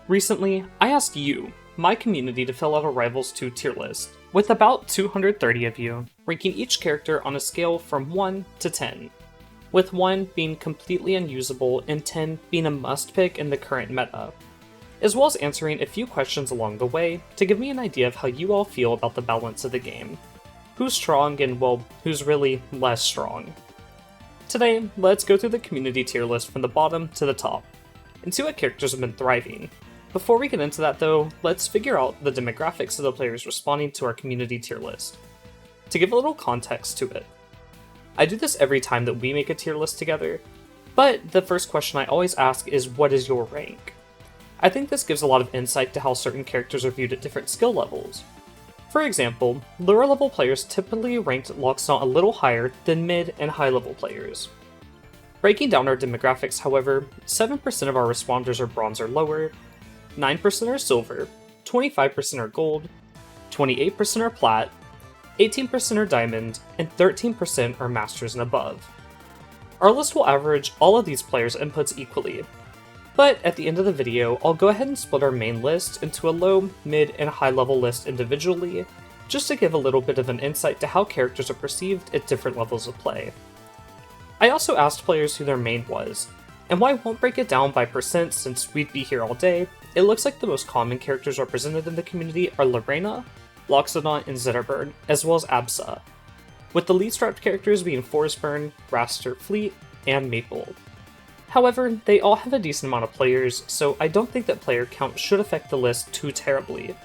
Recently, I asked you, my community, to fill out a Rivals 2 tier list, with about 230 of you, ranking each character on a scale from 1 to 10, with 1 being completely unusable and 10 being a must pick in the current meta, as well as answering a few questions along the way to give me an idea of how you all feel about the balance of the game. Who's strong and, well, who's really less strong. Today, let's go through the community tier list from the bottom to the top, and see what characters have been thriving. Before we get into that though, let's figure out the demographics of the players responding to our community tier list. To give a little context to it, I do this every time that we make a tier list together, but the first question I always ask is, what is your rank? I think this gives a lot of insight to how certain characters are viewed at different skill levels. For example, lower level players typically ranked Loxodon a little higher than mid and high level players. Breaking down our demographics, however, 7% of our responders are bronze or lower, 9% are silver, 25% are gold, 28% are plat, 18% are diamond, and 13% are masters and above. Our list will average all of these players' inputs equally, but at the end of the video, I'll go ahead and split our main list into a low, mid, and high level list individually, just to give a little bit of an insight to how characters are perceived at different levels of play. I also asked players who their main was, and while I won't break it down by percent since we'd be here all day, it looks like the most common characters represented in the community are Lorena, Loxodon, and Zetterberg, as well as Absa, with the least repped characters being Forestburn, Raster, Fleet, and Maple. However, they all have a decent amount of players, so I don't think that player count should affect the list too terribly.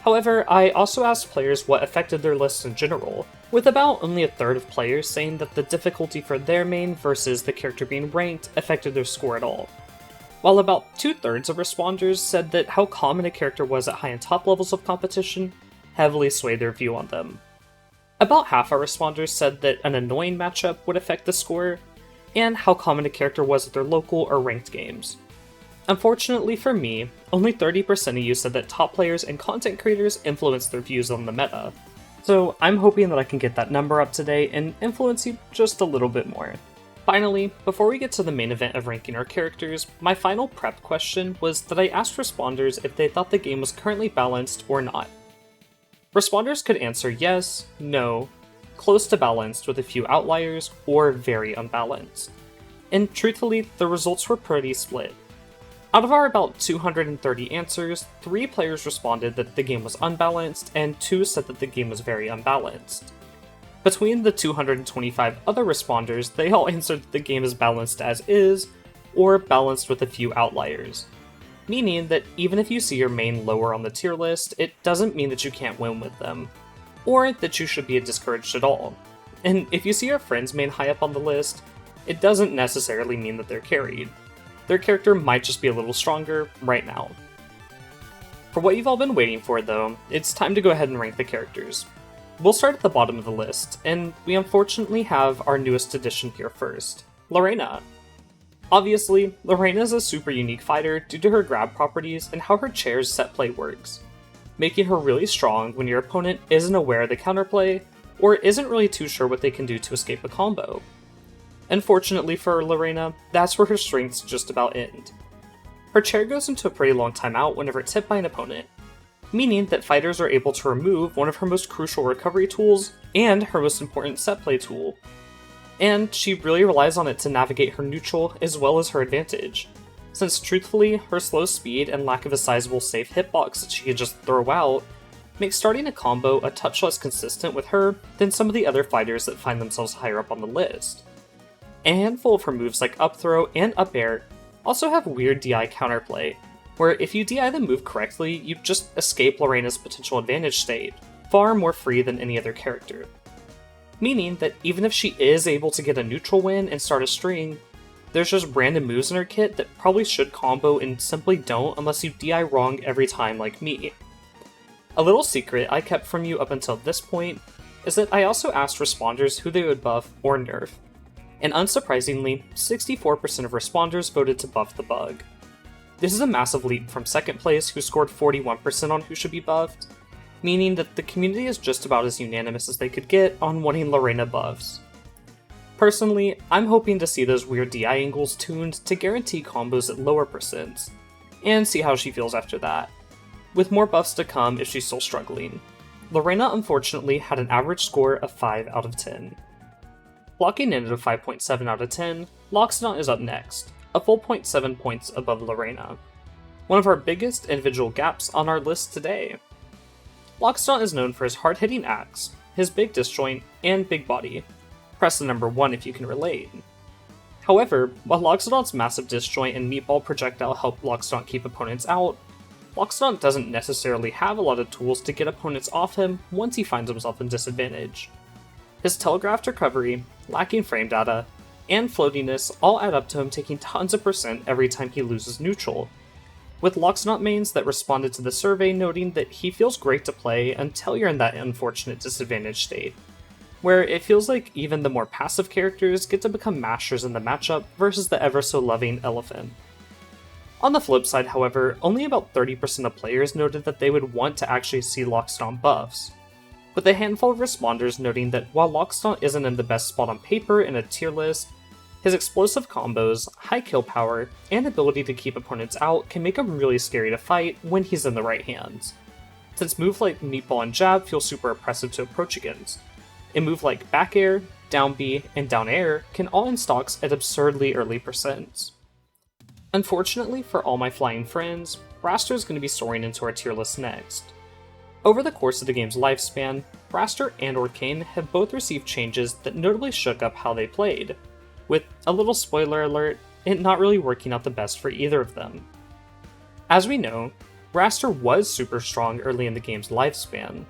However, I also asked players what affected their lists in general, with about only a third of players saying that the difficulty for their main versus the character being ranked affected their score at all, while about 2/3 of responders said that how common a character was at high and top levels of competition heavily swayed their view on them. About half our responders said that an annoying matchup would affect the score, and how common a character was at their local or ranked games. Unfortunately for me, only 30% of you said that top players and content creators influenced their views on the meta, so I'm hoping that I can get that number up today and influence you just a little bit more. Finally, before we get to the main event of ranking our characters, my final prep question was that I asked responders if they thought the game was currently balanced or not. Responders could answer yes, no, close to balanced with a few outliers, or very unbalanced. And truthfully, the results were pretty split. Out of our about 230 answers, 3 players responded that the game was unbalanced, and 2 said that the game was very unbalanced. Between the 225 other responders, they all answered that the game is balanced as is, or balanced with a few outliers. Meaning that even if you see your main lower on the tier list, it doesn't mean that you can't win with them, or that you should be discouraged at all. And if you see your friend's main high up on the list, it doesn't necessarily mean that they're carried. Their character might just be a little stronger right now. For what you've all been waiting for though, it's time to go ahead and rank the characters. We'll start at the bottom of the list, and we unfortunately have our newest addition here first, Lorena. Obviously, Lorena is a super unique fighter due to her grab properties and how her chair's set play works, making her really strong when your opponent isn't aware of the counterplay, or isn't really too sure what they can do to escape a combo. Unfortunately for Lorena, that's where her strengths just about end. Her chair goes into a pretty long timeout whenever it's hit by an opponent, meaning that fighters are able to remove one of her most crucial recovery tools and her most important set play tool. And she really relies on it to navigate her neutral as well as her advantage, since truthfully, her slow speed and lack of a sizable safe hitbox that she can just throw out makes starting a combo a touch less consistent with her than some of the other fighters that find themselves higher up on the list. A handful of her moves like up throw and up air also have weird DI counterplay, where if you DI the move correctly, you just escape Lorena's potential advantage state, far more free than any other character. Meaning that even if she is able to get a neutral win and start a string, there's just random moves in her kit that probably should combo and simply don't unless you DI wrong every time like me. A little secret I kept from you up until this point is that I also asked responders who they would buff or nerf, and unsurprisingly, 64% of responders voted to buff the bug. This is a massive leap from second place, who scored 41% on who should be buffed, meaning that the community is just about as unanimous as they could get on wanting Lorena buffs. Personally, I'm hoping to see those weird DI angles tuned to guarantee combos at lower percents, and see how she feels after that, with more buffs to come if she's still struggling. Lorena unfortunately had an average score of 5 out of 10. Clocking in at a 5.7 out of 10, Loxodon is up next, a full 0.7 points above Lorena. One of our biggest individual gaps on our list today. Loxodon is known for his hard-hitting axe, his big disjoint, and big body. Press the number 1 if you can relate. However, while Loxodon's massive disjoint and meatball projectile help Loxodon keep opponents out, Loxodon doesn't necessarily have a lot of tools to get opponents off him once he finds himself in disadvantage. His telegraphed recovery, lacking frame data, and floatiness all add up to him taking tons of percent every time he loses neutral, with Loxodon mains that responded to the survey noting that he feels great to play until you're in that unfortunate disadvantage state, where it feels like even the more passive characters get to become mashers in the matchup versus the ever-so-loving elephant. On the flip side, however, only about 30% of players noted that they would want to actually see Loxodon buffs, with a handful of responders noting that while Loxodon isn't in the best spot on paper in a tier list, his explosive combos, high kill power, and ability to keep opponents out can make him really scary to fight when he's in the right hands, since moves like Meatball and Jab feel super oppressive to approach against. A move like back air, down B, and down air can all in stocks at absurdly early percents. Unfortunately for all my flying friends, Braster is going to be soaring into our tier list next. Over the course of the game's lifespan, Braster and Orcane have both received changes that notably shook up how they played, with a little spoiler alert, it not really working out the best for either of them. As we know, Braster was super strong early in the game's lifespan,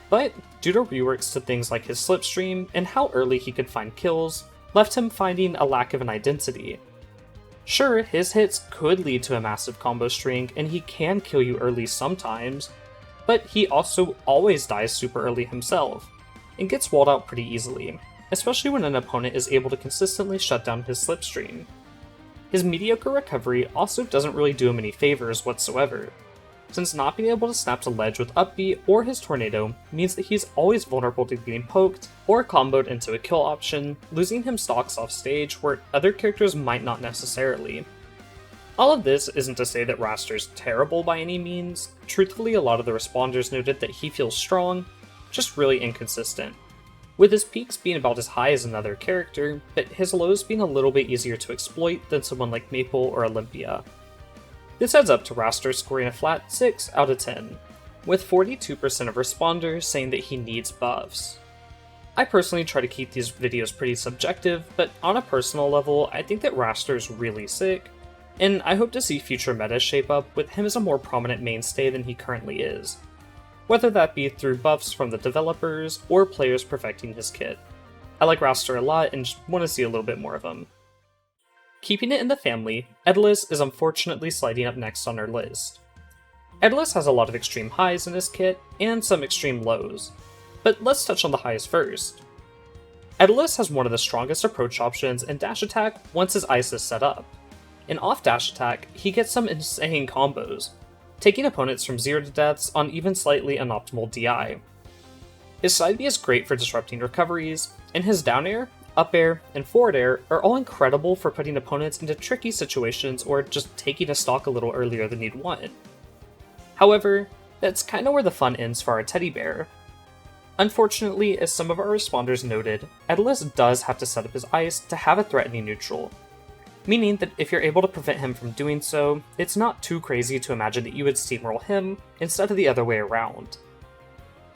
but due to reworks to things like his slipstream and how early he could find kills, left him finding a lack of an identity. Sure, his hits could lead to a massive combo string and he can kill you early sometimes, but he also always dies super early himself, and gets walled out pretty easily, especially when an opponent is able to consistently shut down his slipstream. His mediocre recovery also doesn't really do him any favors whatsoever, since not being able to snap to ledge with up B or his tornado means that he's always vulnerable to getting poked or comboed into a kill option, losing him stocks off stage where other characters might not necessarily. All of this isn't to say that Braster's terrible by any means. Truthfully, a lot of the responders noted that he feels strong, just really inconsistent, with his peaks being about as high as another character, but his lows being a little bit easier to exploit than someone like Maple or Olympia. This adds up to Braster scoring a flat 6 out of 10, with 42% of responders saying that he needs buffs. I personally try to keep these videos pretty subjective, but on a personal level, I think that Braster's really sick, and I hope to see future metas shape up with him as a more prominent mainstay than he currently is, whether that be through buffs from the developers or players perfecting his kit. I like Braster a lot and just want to see a little bit more of him. Keeping it in the family, Edelus is unfortunately sliding up next on our list. Edelus has a lot of extreme highs in his kit, and some extreme lows, but let's touch on the highs first. Edelus has one of the strongest approach options in dash attack once his ice is set up. In off dash attack, he gets some insane combos, taking opponents from 0 to deaths on even slightly unoptimal DI. His side B is great for disrupting recoveries, and his down air, up air, and forward air are all incredible for putting opponents into tricky situations or just taking a stock a little earlier than you'd want. However, that's kinda where the fun ends for our teddy bear. Unfortunately, as some of our responders noted, Edelus does have to set up his ice to have a threatening neutral, meaning that if you're able to prevent him from doing so, it's not too crazy to imagine that you would steamroll him instead of the other way around.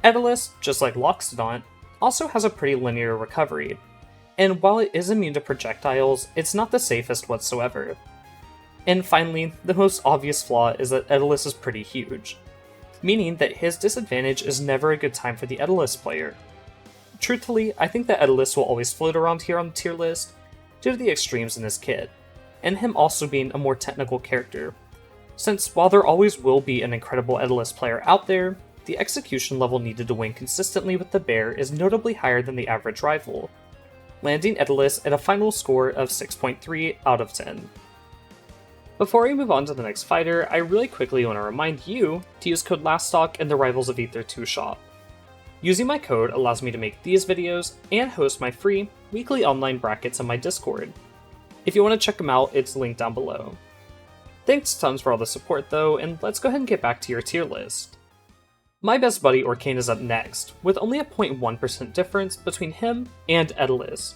Edelus, just like Loxodon, also has a pretty linear recovery, and while it is immune to projectiles, it's not the safest whatsoever. And finally, the most obvious flaw is that Edelus is pretty huge, meaning that his disadvantage is never a good time for the Edelus player. Truthfully, I think that Edelus will always float around here on the tier list due to the extremes in his kit, and him also being a more technical character, since while there always will be an incredible Edelus player out there, the execution level needed to win consistently with the bear is notably higher than the average rival, landing Edelus at a final score of 6.3 out of 10. Before we move on to the next fighter, I really quickly want to remind you to use code LASTSTOCK in the Rivals of Aether 2 shop. Using my code allows me to make these videos and host my free weekly online brackets on my Discord. If you want to check them out, it's linked down below. Thanks tons for all the support though, and let's go ahead and get back to your tier list. My best buddy Orcane is up next, with only a 0.1% difference between him and Edalis,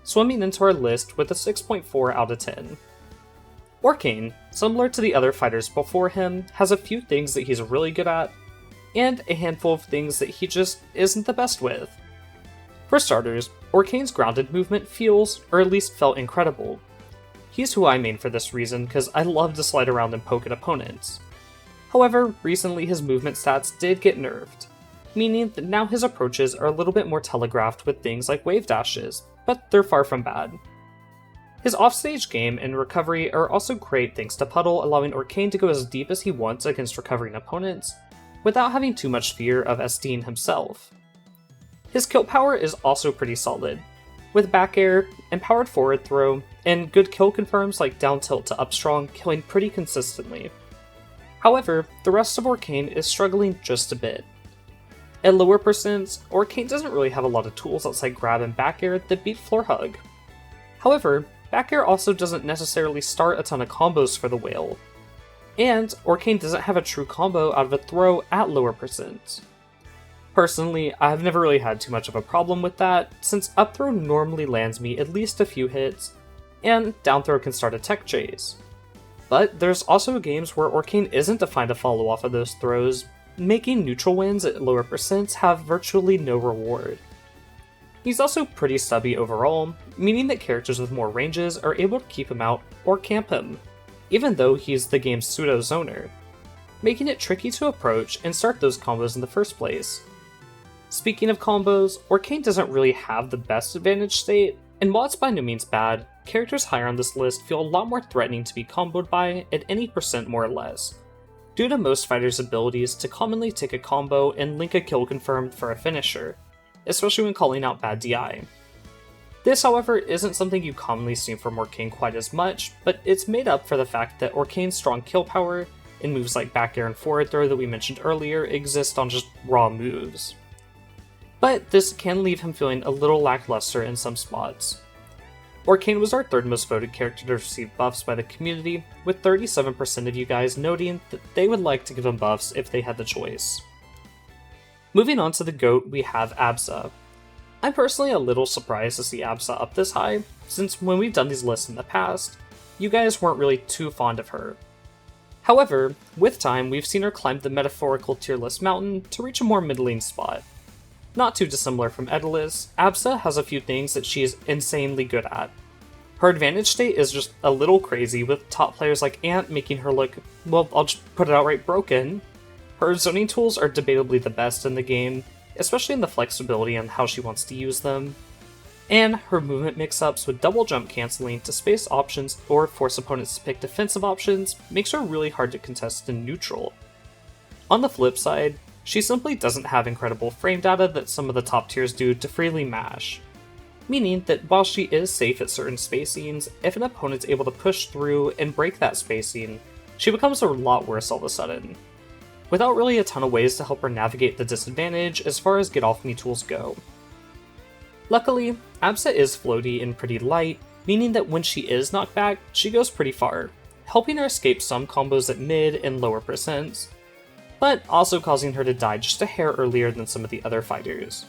swimming into our list with a 6.4 out of 10. Orcane, similar to the other fighters before him, has a few things that he's really good at, and a handful of things that he just isn't the best with. For starters, Orcane's grounded movement feels, or at least felt, incredible. He's who I main for this reason, because I love to slide around and poke at opponents. However, recently his movement stats did get nerfed, meaning that now his approaches are a little bit more telegraphed with things like wave dashes, but they're far from bad. His offstage game and recovery are also great thanks to Puddle, allowing Orcane to go as deep as he wants against recovering opponents, without having too much fear of SDing himself. His kill power is also pretty solid, with back air, empowered forward throw, and good kill confirms like down tilt to up strong killing pretty consistently. However, the rest of Orcane is struggling just a bit. At lower percents, Orcane doesn't really have a lot of tools outside grab and back air that beat floor hug. However, back air also doesn't necessarily start a ton of combos for the whale, and Orcane doesn't have a true combo out of a throw at lower percents. Personally, I've never really had too much of a problem with that, since up throw normally lands me at least a few hits, and down throw can start a tech chase. But there's also games where Orcane isn't defined to follow off of those throws, making neutral wins at lower percents have virtually no reward. He's also pretty stubby overall, meaning that characters with more ranges are able to keep him out or camp him, even though he's the game's pseudo-zoner, making it tricky to approach and start those combos in the first place. Speaking of combos, Orcane doesn't really have the best advantage state, and while it's by no means bad, characters higher on this list feel a lot more threatening to be comboed by at any percent more or less, due to most fighters' abilities to commonly take a combo and link a kill confirmed for a finisher, especially when calling out bad DI. This, however, isn't something you commonly see from Orcane quite as much, but it's made up for the fact that Orcane's strong kill power and moves like back air and forward throw that we mentioned earlier exist on just raw moves. But this can leave him feeling a little lackluster in some spots. Orcane was our third most voted character to receive buffs by the community, with 37% of you guys noting that they would like to give him buffs if they had the choice. Moving on to the GOAT, we have Absa. I'm personally a little surprised to see Absa up this high, since when we've done these lists in the past, you guys weren't really too fond of her. However, with time, we've seen her climb the metaphorical tier list mountain to reach a more middling spot. Not too dissimilar from Edalis, Absa has a few things that she is insanely good at. Her advantage state is just a little crazy, with top players like Ant making her look, well, I'll just put it outright, broken. Her zoning tools are debatably the best in the game, especially in the flexibility on how she wants to use them. And her movement mix-ups with double jump canceling to space options or force opponents to pick defensive options makes her really hard to contest in neutral. On the flip side, she simply doesn't have incredible frame data that some of the top tiers do to freely mash, meaning that while she is safe at certain spacings, if an opponent's able to push through and break that spacing, she becomes a lot worse all of a sudden, without really a ton of ways to help her navigate the disadvantage as far as get off me tools go. Luckily, Absa is floaty and pretty light, meaning that when she is knocked back, she goes pretty far, helping her escape some combos at mid and lower percents, but also causing her to die just a hair earlier than some of the other fighters.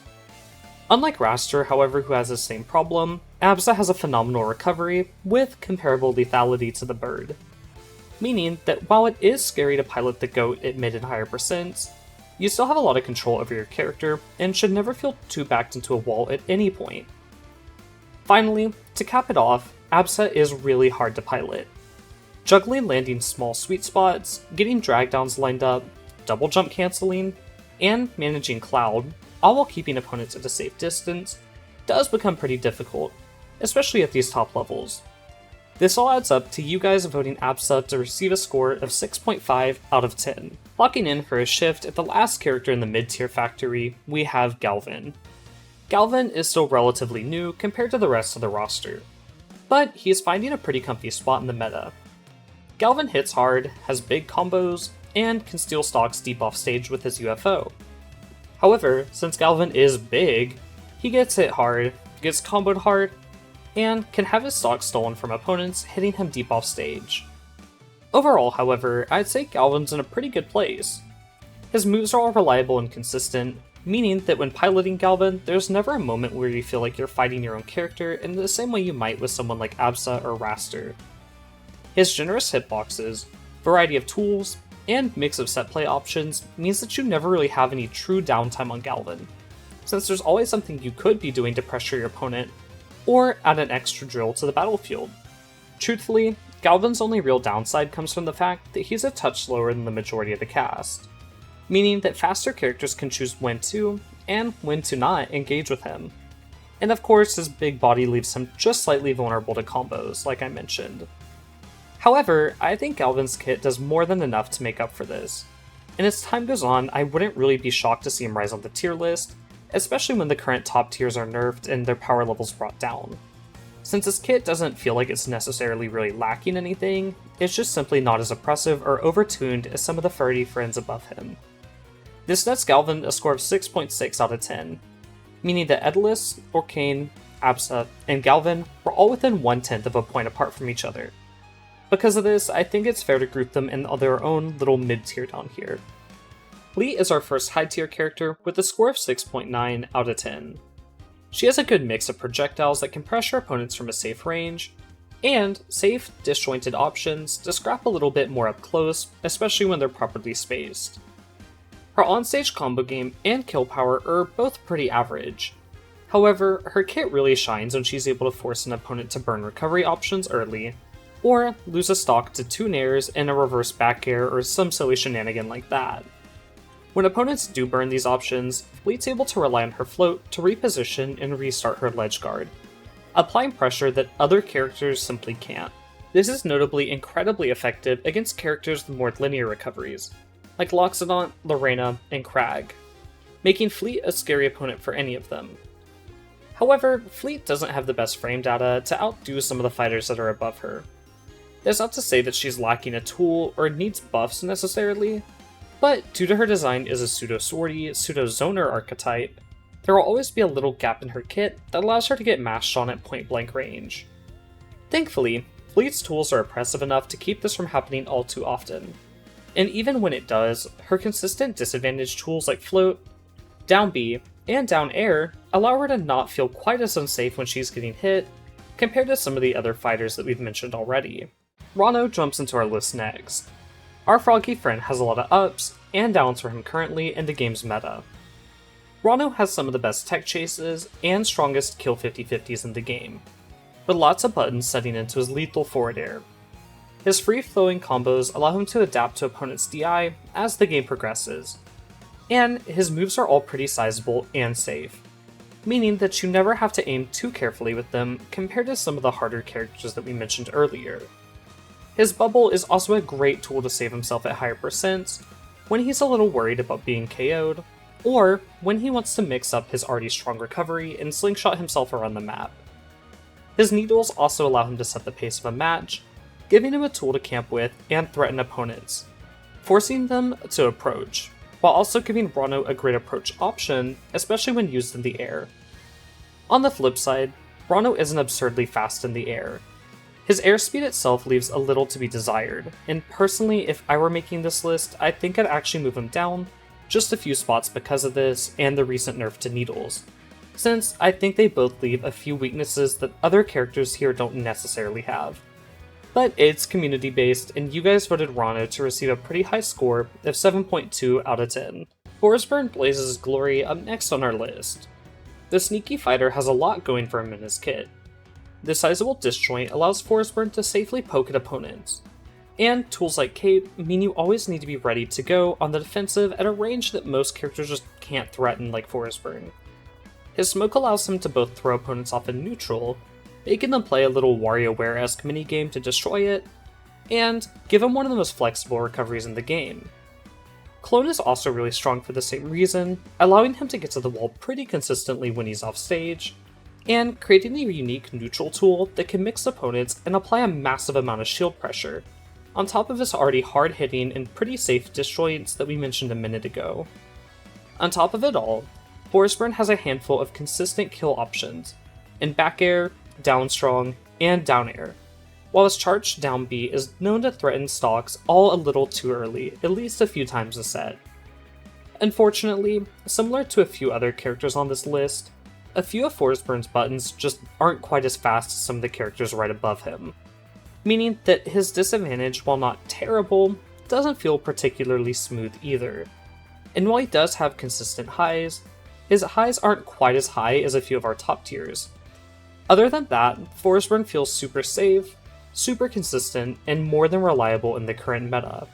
Unlike Raster, however, who has the same problem, Absa has a phenomenal recovery with comparable lethality to the bird, meaning that while it is scary to pilot the GOAT at mid and higher percents, you still have a lot of control over your character and should never feel too backed into a wall at any point. Finally, to cap it off, Absa is really hard to pilot. Juggling landing small sweet spots, getting drag downs lined up, double jump canceling, and managing Cloud, all while keeping opponents at a safe distance, does become pretty difficult, especially at these top levels. This all adds up to you guys voting Absa to receive a score of 6.5 out of 10. Locking in for a shift at the last character in the mid-tier factory, we have Galvin. Galvin is still relatively new compared to the rest of the roster, but he is finding a pretty comfy spot in the meta. Galvin hits hard, has big combos, and can steal stocks deep off stage with his UFO. However, since Galvin is big, he gets hit hard, gets comboed hard, and can have his stocks stolen from opponents hitting him deep off stage. Overall, however, I'd say Galvan's in a pretty good place. His moves are all reliable and consistent, meaning that when piloting Galvan, there's never a moment where you feel like you're fighting your own character in the same way you might with someone like Absa or Raster. His generous hitboxes, variety of tools, and mix of set play options means that you never really have any true downtime on Galvan, since there's always something you could be doing to pressure your opponent, or add an extra drill to the battlefield. Truthfully, Galvan's only real downside comes from the fact that he's a touch slower than the majority of the cast, meaning that faster characters can choose when to, and when to not, engage with him. And of course, his big body leaves him just slightly vulnerable to combos, like I mentioned. However, I think Galvan's kit does more than enough to make up for this, and as time goes on, I wouldn't really be shocked to see him rise on the tier list, especially when the current top tiers are nerfed and their power levels brought down. Since his kit doesn't feel like it's necessarily really lacking anything, it's just simply not as oppressive or overtuned as some of the furry friends above him. This nets Galvan a score of 6.6 out of 10, meaning that Edelus, Orcane, Absa, and Galvan were all within 1/10 of a point apart from each other. Because of this, I think it's fair to group them in their own little mid-tier down here. Lee is our first high-tier character with a score of 6.9 out of 10. She has a good mix of projectiles that can pressure opponents from a safe range, and safe, disjointed options to scrap a little bit more up close, especially when they're properly spaced. Her onstage combo game and kill power are both pretty average. However, her kit really shines when she's able to force an opponent to burn recovery options early, or lose a stock to 2 nairs and a reverse back air or some silly shenanigan like that. When opponents do burn these options, Fleet's able to rely on her float to reposition and restart her ledge guard, applying pressure that other characters simply can't. This is notably incredibly effective against characters with more linear recoveries, like Loxodont, Lorena, and Crag, making Fleet a scary opponent for any of them. However, Fleet doesn't have the best frame data to outdo some of the fighters that are above her. That's not to say that she's lacking a tool or needs buffs necessarily, but due to her design as a pseudo-swordy, pseudo-zoner archetype, there will always be a little gap in her kit that allows her to get mashed on at point-blank range. Thankfully, Fleet's tools are oppressive enough to keep this from happening all too often, and even when it does, her consistent disadvantage tools like Float, Down B, and Down Air allow her to not feel quite as unsafe when she's getting hit, compared to some of the other fighters that we've mentioned already. Rano jumps into our list next. Our froggy friend has a lot of ups and downs for him currently in the game's meta. Rano has some of the best tech chases and strongest kill 50/50s in the game, with lots of buttons setting into his lethal forward air. His free-flowing combos allow him to adapt to opponents' DI as the game progresses, and his moves are all pretty sizable and safe, meaning that you never have to aim too carefully with them compared to some of the harder characters that we mentioned earlier. His bubble is also a great tool to save himself at higher percents when he's a little worried about being KO'd, or when he wants to mix up his already strong recovery and slingshot himself around the map. His needles also allow him to set the pace of a match, giving him a tool to camp with and threaten opponents, forcing them to approach, while also giving Rano a great approach option, especially when used in the air. On the flip side, Rano isn't absurdly fast in the air. His airspeed itself leaves a little to be desired, and personally, if I were making this list, I think I'd actually move him down just a few spots because of this and the recent nerf to needles, since I think they both leave a few weaknesses that other characters here don't necessarily have. But it's community based, and you guys voted Rano to receive a pretty high score of 7.2 out of 10. Forsburn blazes glory up next on our list. The sneaky fighter has a lot going for him in his kit. The sizable disjoint allows Forsburn to safely poke at opponents, and tools like Cape mean you always need to be ready to go on the defensive at a range that most characters just can't threaten like Forsburn. His smoke allows him to both throw opponents off in neutral, making them play a little WarioWare-esque minigame to destroy it, and give him one of the most flexible recoveries in the game. Clone is also really strong for the same reason, allowing him to get to the wall pretty consistently when he's off stage, and creating a unique neutral tool that can mix opponents and apply a massive amount of shield pressure, on top of his already hard-hitting and pretty safe disjoints that we mentioned a minute ago. On top of it all, Forsburn has a handful of consistent kill options, in back air, down strong, and down air, while his charged down B is known to threaten stocks all a little too early, at least a few times a set. Unfortunately, similar to a few other characters on this list, a few of Forsburn's buttons just aren't quite as fast as some of the characters right above him, meaning that his disadvantage, while not terrible, doesn't feel particularly smooth either. And while he does have consistent highs, his highs aren't quite as high as a few of our top tiers. Other than that, Forsburn feels super safe, super consistent, and more than reliable in the current meta.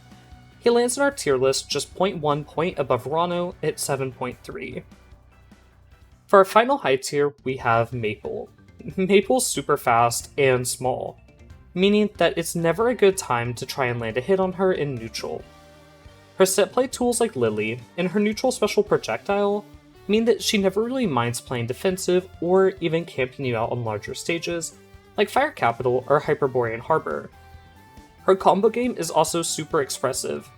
He lands in our tier list just 0.1 point above Rano at 7.3. For our final high tier, we have Maple. Maple's super fast and small, meaning that it's never a good time to try and land a hit on her in neutral. Her set play tools like Lily and her neutral special projectile mean that she never really minds playing defensive or even camping you out on larger stages, like Fire Capital or Hyperborean Harbor. Her combo game is also super expressive,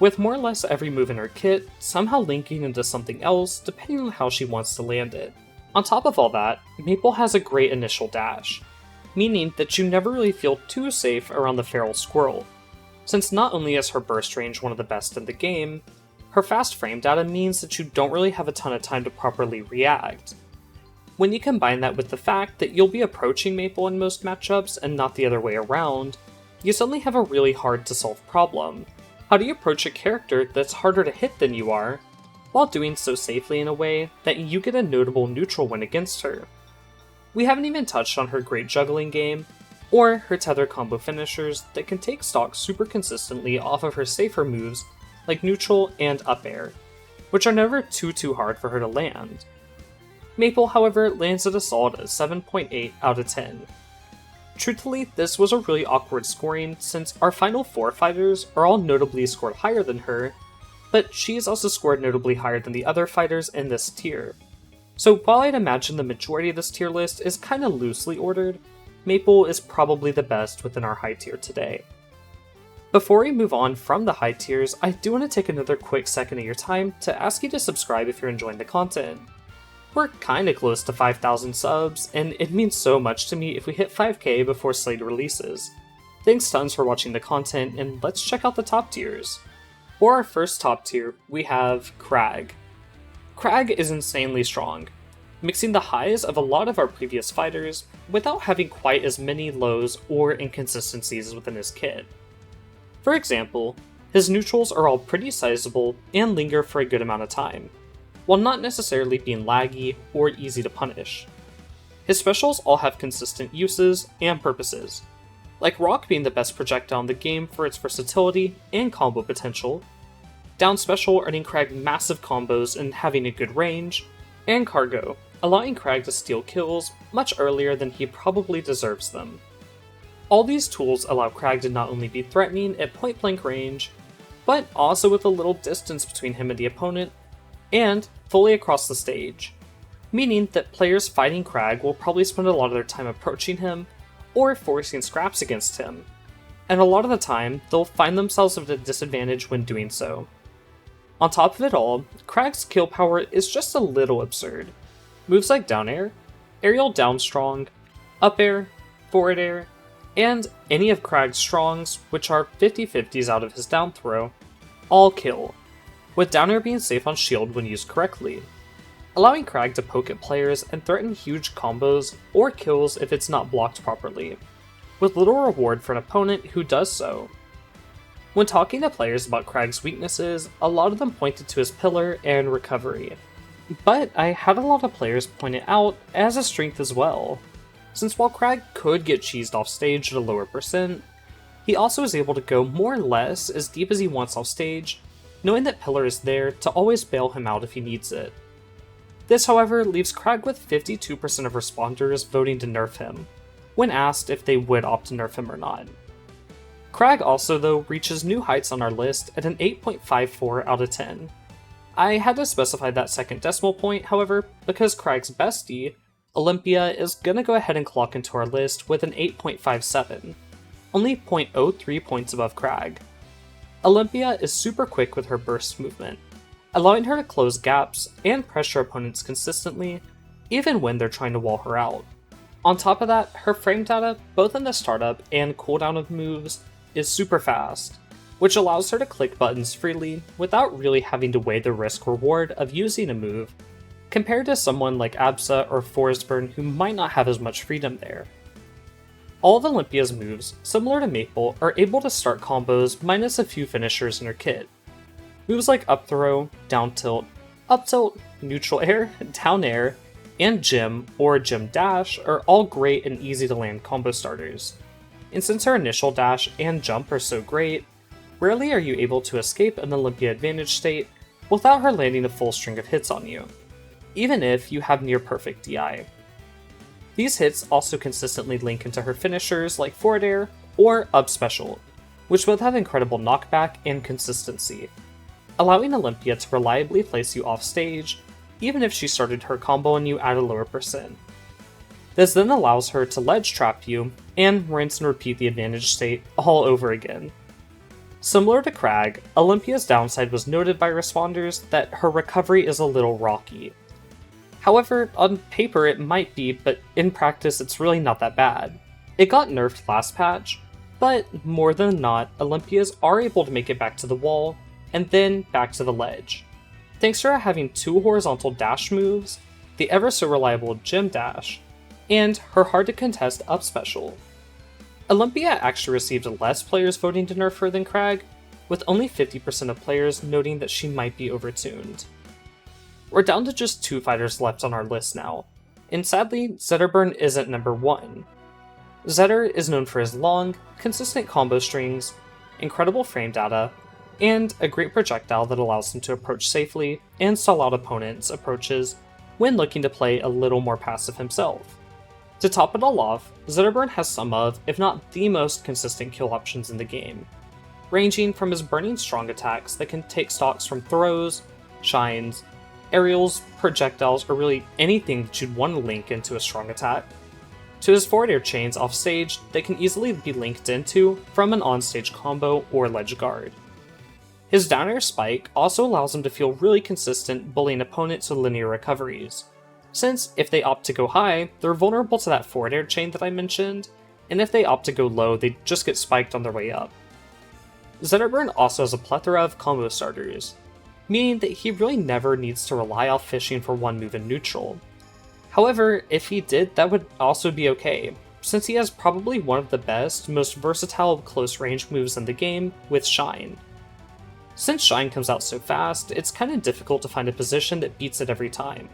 with more or less every move in her kit somehow linking into something else depending on how she wants to land it. On top of all that, Maple has a great initial dash, meaning that you never really feel too safe around the feral squirrel, since not only is her burst range one of the best in the game, her fast frame data means that you don't really have a ton of time to properly react. When you combine that with the fact that you'll be approaching Maple in most matchups and not the other way around, you suddenly have a really hard to solve problem. How do you approach a character that's harder to hit than you are, while doing so safely in a way that you get a notable neutral win against her? We haven't even touched on her great juggling game, or her tether combo finishers that can take stock super consistently off of her safer moves like neutral and up air, which are never too hard for her to land. Maple, however, lands at a solid 7.8 out of 10. Truthfully, this was a really awkward scoring since our final 4 fighters are all notably scored higher than her, but she's also scored notably higher than the other fighters in this tier. So while I'd imagine the majority of this tier list is kinda loosely ordered, Maple is probably the best within our high tier today. Before we move on from the high tiers, I do want to take another quick second of your time to ask you to subscribe if you're enjoying the content. We're kinda close to 5,000 subs, and it means so much to me if we hit 5k before Slate releases. Thanks tons for watching the content, and let's check out the top tiers. For our first top tier, we have Crag. Crag is insanely strong, mixing the highs of a lot of our previous fighters without having quite as many lows or inconsistencies within his kit. For example, his neutrals are all pretty sizable and linger for a good amount of time, while not necessarily being laggy or easy to punish. His specials all have consistent uses and purposes, like Rock being the best projectile in the game for its versatility and combo potential, Down Special earning Crag massive combos and having a good range, and Cargo, allowing Crag to steal kills much earlier than he probably deserves them. All these tools allow Crag to not only be threatening at point-blank range, but also with a little distance between him and the opponent, and fully across the stage, meaning that players fighting Crag will probably spend a lot of their time approaching him or forcing scraps against him, and a lot of the time they'll find themselves at a disadvantage when doing so. On top of it all, Crag's kill power is just a little absurd. Moves like down air, aerial down strong, up air, forward air, and any of Crag's strongs, which are 50/50s out of his down throw, all kill, with down air being safe on shield when used correctly, allowing Crag to poke at players and threaten huge combos or kills if it's not blocked properly, with little reward for an opponent who does so. When talking to players about Crag's weaknesses, a lot of them pointed to his pillar and recovery, but I had a lot of players point it out as a strength as well, since while Crag could get cheesed off stage at a lower percent, he also is able to go more or less as deep as he wants off stage, knowing that Pillar is there to always bail him out if he needs it. This, however, leaves Crag with 52% of responders voting to nerf him, when asked if they would opt to nerf him or not. Crag also, though, reaches new heights on our list at an 8.54 out of 10. I had to specify that second decimal point, however, because Crag's bestie, Olympia, is gonna go ahead and clock into our list with an 8.57, only 0.03 points above Crag. Olympia is super quick with her burst movement, allowing her to close gaps and pressure opponents consistently, even when they're trying to wall her out. On top of that, her frame data, both in the startup and cooldown of moves, is super fast, which allows her to click buttons freely without really having to weigh the risk-reward of using a move, compared to someone like Absa or Forestburn who might not have as much freedom there. All of Olympia's moves, similar to Maple, are able to start combos minus a few finishers in her kit. Moves like up throw, down tilt, neutral air, down air, and Gem or Gem Dash are all great and easy to land combo starters. And since her initial dash and jump are so great, rarely are you able to escape an Olympia advantage state without her landing a full string of hits on you, even if you have near perfect DI. These hits also consistently link into her finishers like forward air or up special, which both have incredible knockback and consistency, allowing Olympia to reliably place you off stage even if she started her combo on you at a lower percent. This then allows her to ledge trap you and rinse and repeat the advantage state all over again. Similar to Crag, Olympia's downside was noted by responders that her recovery is a little rocky. However, on paper it might be, but in practice it's really not that bad. It got nerfed last patch, but more than not, Olympias are able to make it back to the wall, and then back to the ledge. Thanks to her having 2 horizontal dash moves, the ever so reliable Gem Dash, and her hard to contest up special. Olympia actually received less players voting to nerf her than Crag, with only 50% of players noting that she might be overtuned. We're down to just 2 fighters left on our list now, and sadly, Zetterburn isn't number 1. Zetter is known for his long, consistent combo strings, incredible frame data, and a great projectile that allows him to approach safely and stall out opponents' approaches when looking to play a little more passive himself. To top it all off, Zetterburn has some of, if not the most consistent kill options in the game, ranging from his burning strong attacks that can take stocks from throws, shines, aerials, projectiles, or really anything that you'd want to link into a strong attack, to his forward air chains off stage that can easily be linked into from an onstage combo or ledge guard. His down air spike also allows him to feel really consistent bullying opponents with linear recoveries, since if they opt to go high, they're vulnerable to that forward air chain that I mentioned, and if they opt to go low, they just get spiked on their way up. Zetterburn also has a plethora of combo starters, meaning that he really never needs to rely off fishing for one move in neutral. However, if he did, that would also be okay, since he has probably one of the best, most versatile close range moves in the game with Shine. Since Shine comes out so fast, it's kinda difficult to find a position that beats it every time.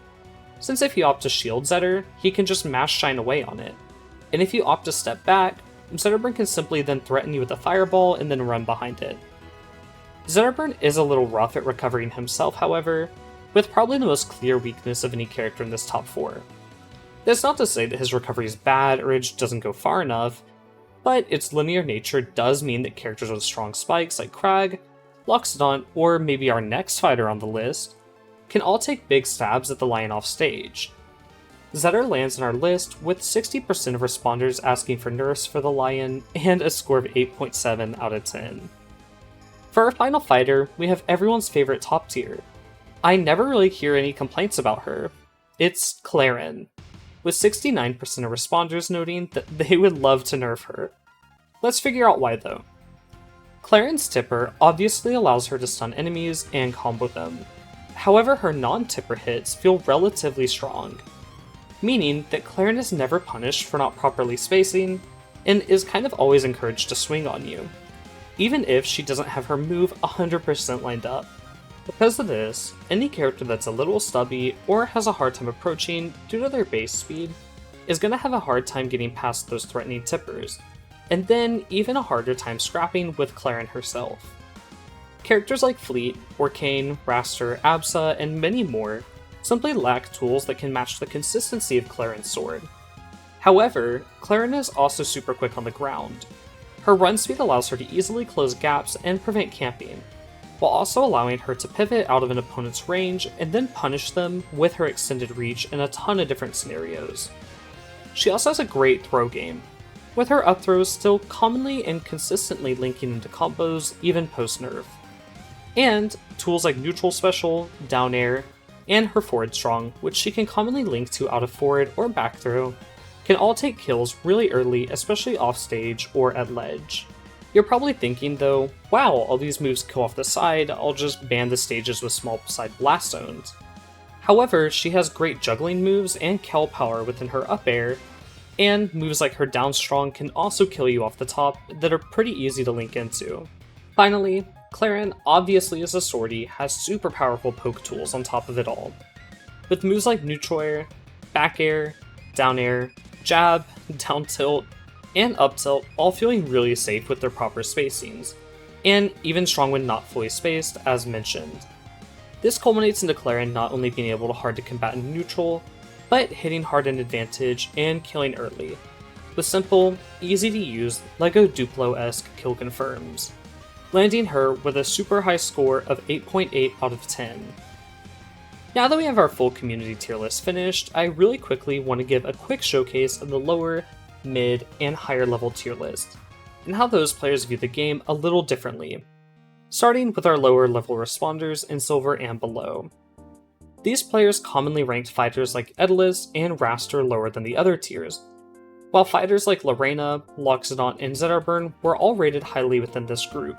Since if you opt to shield Zetter, he can just mash Shine away on it, and if you opt to step back, Zetterburn can simply then threaten you with a fireball and then run behind it. Zetterburn is a little rough at recovering himself, however, with probably the most clear weakness of any character in this top 4. That's not to say that his recovery is bad or it just doesn't go far enough, but its linear nature does mean that characters with strong spikes like Crag, Luxodont, or maybe our next fighter on the list, can all take big stabs at the lion off stage. Zetter lands on our list with 60% of responders asking for nerfs for the lion and a score of 8.7 out of 10. For our final fighter, we have everyone's favorite top tier. I never really hear any complaints about her. It's Clarin, with 69% of responders noting that they would love to nerf her. Let's figure out why though. Clarin's tipper obviously allows her to stun enemies and combo them. However, her non-tipper hits feel relatively strong, meaning that Clarin is never punished for not properly spacing, and is kind of always encouraged to swing on you, even if she doesn't have her move 100% lined up. Because of this, any character that's a little stubby or has a hard time approaching due to their base speed is going to have a hard time getting past those threatening tippers, and then even a harder time scrapping with Clarin herself. Characters like Fleet, Orcane, Raster, Absa, and many more simply lack tools that can match the consistency of Clarin's sword. However, Clarin is also super quick on the ground. Her run speed allows her to easily close gaps and prevent camping, while also allowing her to pivot out of an opponent's range and then punish them with her extended reach in a ton of different scenarios. She also has a great throw game, with her up throws still commonly and consistently linking into combos even post-nerf. And tools like neutral special, down air, and her forward strong, which she can commonly link to out of forward or back throw, can all take kills really early, especially off stage or at ledge. You're probably thinking though, wow, all these moves kill off the side, I'll just ban the stages with small side blast zones. However, she has great juggling moves and kill power within her up air, and moves like her down strong can also kill you off the top that are pretty easy to link into. Finally, Florin, obviously as a swordy, has super powerful poke tools on top of it all. With moves like neutral air, back air, down air, jab, down tilt, and up tilt all feeling really safe with their proper spacings, and even strong when not fully spaced, as mentioned. This culminates into Florin not only being able to hard to combat in neutral, but hitting hard in advantage and killing early, with simple, easy to use LEGO Duplo-esque kill confirms, landing her with a super high score of 8.8 out of 10. Now that we have our full community tier list finished, I really quickly want to give a quick showcase of the lower, mid, and higher level tier list, and how those players view the game a little differently, starting with our lower level responders in silver and below. These players commonly ranked fighters like Daedalus and Raster lower than the other tiers, while fighters like Lorena, Loxodon, and Zetterburn were all rated highly within this group.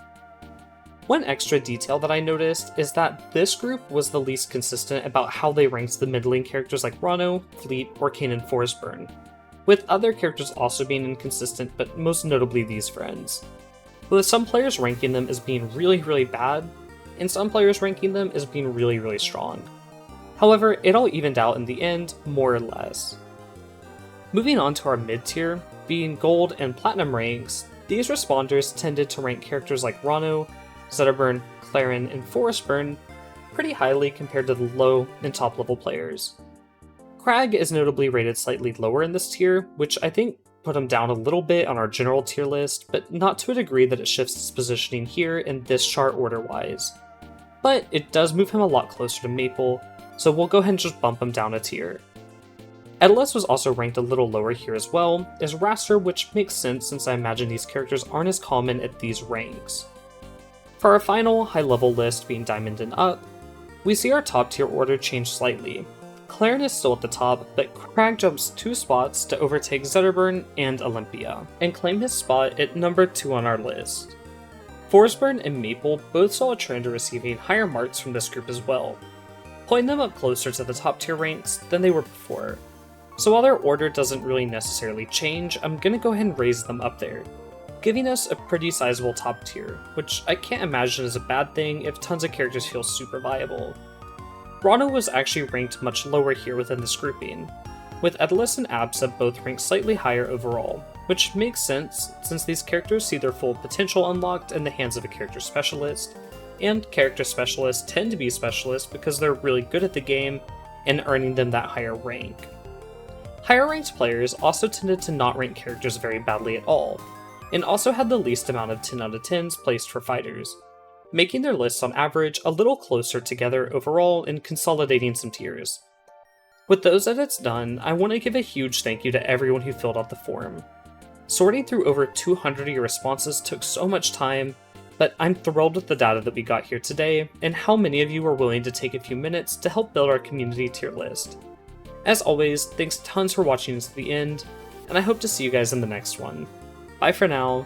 One extra detail that I noticed is that this group was the least consistent about how they ranked the mid-lane characters like Rano, Fleet, or Kanan Forestburn, with other characters also being inconsistent, but most notably these friends, with some players ranking them as being really bad, and some players ranking them as being really strong. However, it all evened out in the end, more or less. Moving on to our mid-tier, being gold and platinum ranks, these responders tended to rank characters like Rano, Zetterburn, Florin, and Forestburn pretty highly compared to the low and top level players. Crag is notably rated slightly lower in this tier, which I think put him down a little bit on our general tier list, but not to a degree that it shifts its positioning here in this chart order-wise. But it does move him a lot closer to Maple, so we'll go ahead and just bump him down a tier. Daedalus was also ranked a little lower here as well, as Raster, which makes sense since I imagine these characters aren't as common at these ranks. For our final high-level list being Diamond and up, we see our top tier order change slightly. Florin is still at the top, but Crag jumps 2 spots to overtake Zetterburn and Olympia, and claim his spot at number 2 on our list. Forestburn and Maple both saw a trend of receiving higher marks from this group as well, putting them up closer to the top tier ranks than they were before. So while their order doesn't really necessarily change, I'm gonna go ahead and raise them up there, giving us a pretty sizable top tier, which I can't imagine is a bad thing if tons of characters feel super viable. Rano was actually ranked much lower here within this grouping, with Daedalus and Arbs both ranked slightly higher overall, which makes sense since these characters see their full potential unlocked in the hands of a character specialist, and character specialists tend to be specialists because they're really good at the game and earning them that higher rank. Higher ranked players also tended to not rank characters very badly at all, and also had the least amount of 10 out of 10s placed for fighters, making their lists on average a little closer together overall and consolidating some tiers. With those edits done, I want to give a huge thank you to everyone who filled out the form. Sorting through over 200 of your responses took so much time, but I'm thrilled with the data that we got here today, and how many of you were willing to take a few minutes to help build our community tier list. As always, thanks tons for watching to the end, and I hope to see you guys in the next one. Bye for now,